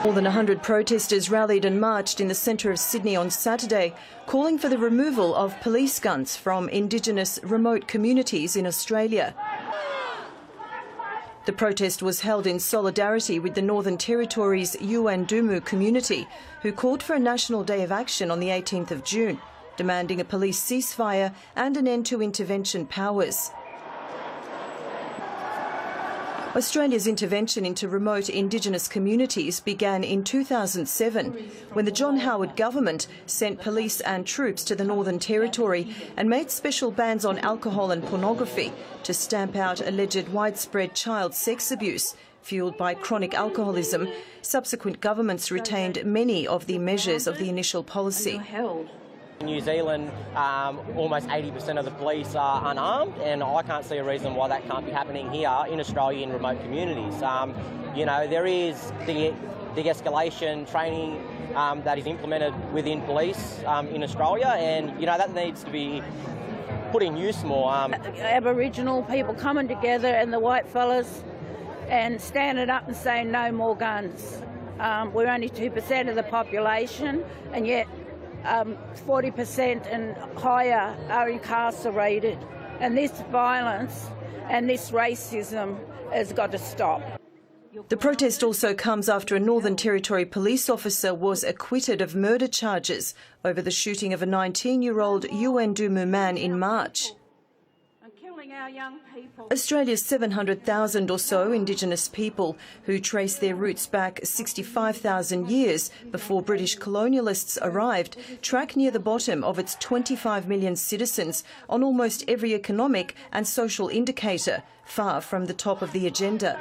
More than 100 protesters rallied and marched in the centre of Sydney on Saturday, calling for the removal of police guns from Indigenous remote communities in Australia. The protest was held in solidarity with the Northern Territory's Yuendumu community, who called for a national day of action on the 18th of June, demanding a police ceasefire and an end to intervention powers. Australia's intervention into remote Indigenous communities began in 2007, when the John Howard government sent police and troops to the Northern Territory and made special bans on alcohol and pornography to stamp out alleged widespread child sex abuse fuelled by chronic alcoholism. Subsequent governments retained many of the measures of the initial policy. In New Zealand, almost 80% of the police are unarmed, and I can't see a reason why that can't be happening here in Australia in remote communities. You know, there is de-escalation training that is implemented within police in Australia, and you know that needs to be put in use more. Aboriginal people coming together and the white fellas and standing up and saying no more guns. We're only 2% of the population, and yet 40% and higher are incarcerated, and this violence and this racism has got to stop. The protest also comes after a Northern Territory police officer was acquitted of murder charges over the shooting of a 19-year-old Yuendumu man in March. Australia's 700,000 or so Indigenous people, who trace their roots back 65,000 years before British colonialists arrived, track near the bottom of its 25 million citizens on almost every economic and social indicator, far from the top of the agenda.